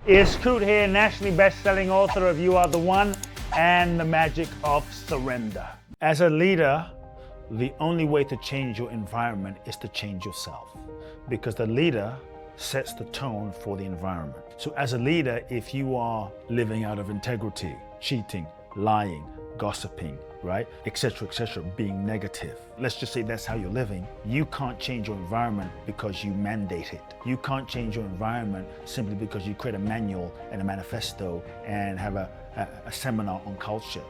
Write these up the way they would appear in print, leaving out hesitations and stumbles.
It's Kute here, nationally best-selling author of You Are the One and The Magic of Surrender. As a leader, the only way to change your environment is to change yourself, because the leader sets the tone for the environment. So as a leader, if you are living out of integrity, cheating, lying, gossiping, right, etc., being negative, let's just say that's how you're living, you can't change your environment because you mandate it. You can't change your environment simply because you create a manual and a manifesto and have a seminar on culture.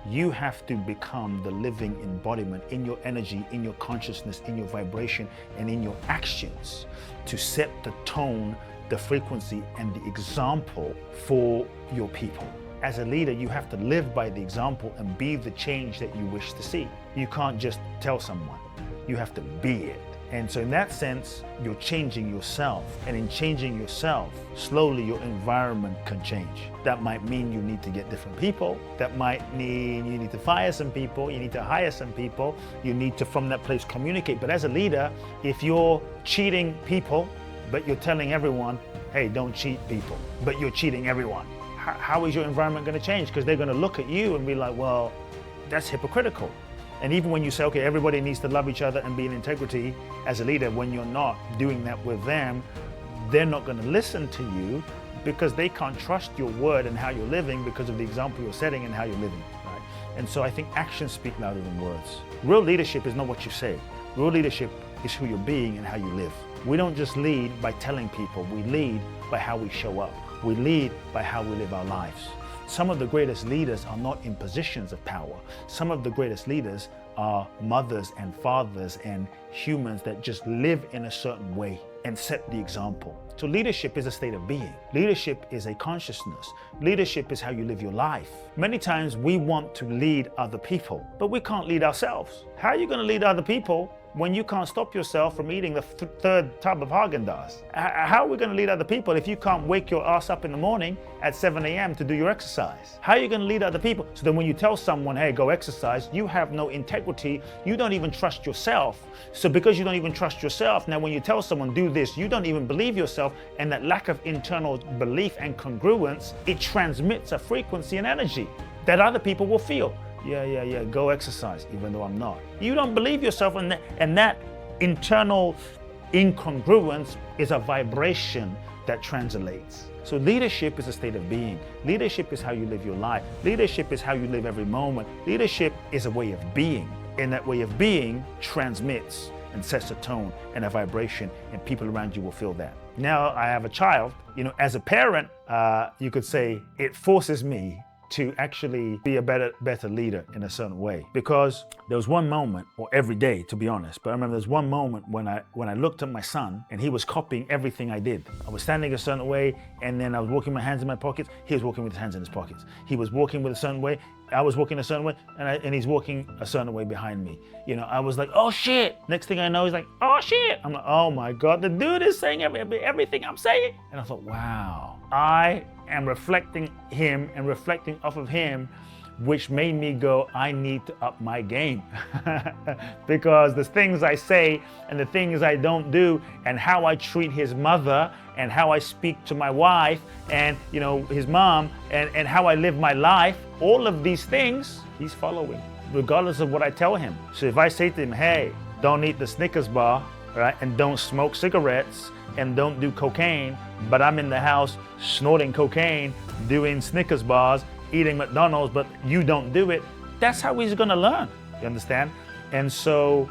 You have to become the living embodiment in your energy, in your consciousness, in your vibration, and in your actions to set the tone, the frequency, and the example for your people. As a leader, you have to live by the example and be the change that you wish to see. You can't just tell someone, you have to be it. And so in that sense, you're changing yourself. And in changing yourself, slowly your environment can change. That might mean you need to get different people. That might mean you need to fire some people. You need to hire some people. You need to, from that place, communicate. But as a leader, if you're cheating people, but you're telling everyone, hey, don't cheat people, but you're cheating everyone, how is your environment going to change? Because they're going to look at you and be like, well, that's hypocritical. And even when you say, okay, everybody needs to love each other and be in integrity as a leader, when you're not doing that with them, they're not going to listen to you because they can't trust your word and how you're living because of the example you're setting and how you're living, right? And so I think actions speak louder than words. Real leadership is not what you say. Real leadership is who you're being and how you live. We don't just lead by telling people, we lead by how we show up. We lead by how we live our lives. Some of the greatest leaders are not in positions of power. Some of the greatest leaders are mothers and fathers and humans that just live in a certain way and set the example. So leadership is a state of being. Leadership is a consciousness. Leadership is how you live your life. Many times we want to lead other people, but we can't lead ourselves. How are you going to lead other people when you can't stop yourself from eating the third tub of Haagen-Dazs? How are we going to lead other people if you can't wake your ass up in the morning at 7 a.m. to do your exercise? How are you going to lead other people? So then when you tell someone, hey, go exercise, you have no integrity. You don't even trust yourself. So because you don't even trust yourself, now when you tell someone, do this, you don't even believe yourself, and that lack of internal belief and congruence, it transmits a frequency and energy that other people will feel. Yeah, go exercise, even though I'm not. You don't believe yourself, and that internal incongruence is a vibration that translates. So leadership is a state of being. Leadership is how you live your life. Leadership is how you live every moment. Leadership is a way of being, and that way of being transmits and sets a tone and a vibration, and people around you will feel that. Now I have a child, as a parent, you could say it forces me to actually be a better leader in a certain way. Because there was one moment, or every day to be honest, but I remember there's one moment when I looked at my son and he was copying everything I did. I was standing a certain way, and then I was walking my hands in my pockets, he was walking with his hands in his pockets. He was walking with a certain way, I was walking a certain way, and he's walking a certain way behind me. I was like, oh shit. Next thing I know, he's like, oh shit. I'm like, oh my God, the dude is saying everything I'm saying. And I thought, wow, I am reflecting him and reflecting off of him, which made me go, I need to up my game. Because the things I say and the things I don't do, and how I treat his mother, and how I speak to my wife, and his mom, and how I live my life, all of these things, he's following, regardless of what I tell him. So if I say to him, hey, don't eat the Snickers bar, right, and don't smoke cigarettes, and don't do cocaine, but I'm in the house snorting cocaine, doing Snickers bars, eating McDonald's, but you don't do it, that's how he's gonna learn, you understand? And so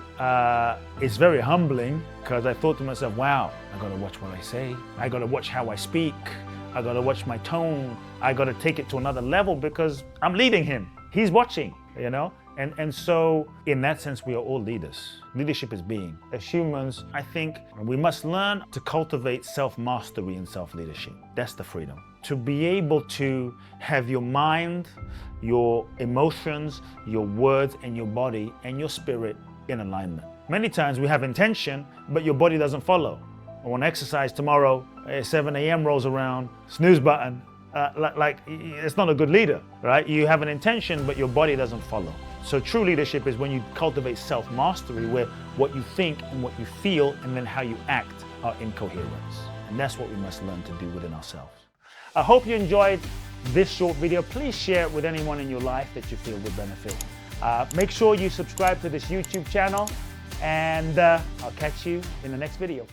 it's very humbling, because I thought to myself, wow, I gotta watch what I say, I gotta watch how I speak, I gotta watch my tone, I gotta take it to another level, because I'm leading him, he's watching, And so in that sense, we are all leaders. Leadership is being. As humans, I think we must learn to cultivate self-mastery and self-leadership. That's the freedom. To be able to have your mind, your emotions, your words, and your body and your spirit in alignment. Many times we have intention, but your body doesn't follow. I want to exercise tomorrow, 7 a.m. rolls around, snooze button. It's not a good leader, right? You have an intention, but your body doesn't follow. So true leadership is when you cultivate self-mastery, where what you think and what you feel and then how you act are in coherence. And that's what we must learn to do within ourselves. I hope you enjoyed this short video. Please share it with anyone in your life that you feel would benefit. Make sure you subscribe to this YouTube channel, and I'll catch you in the next video.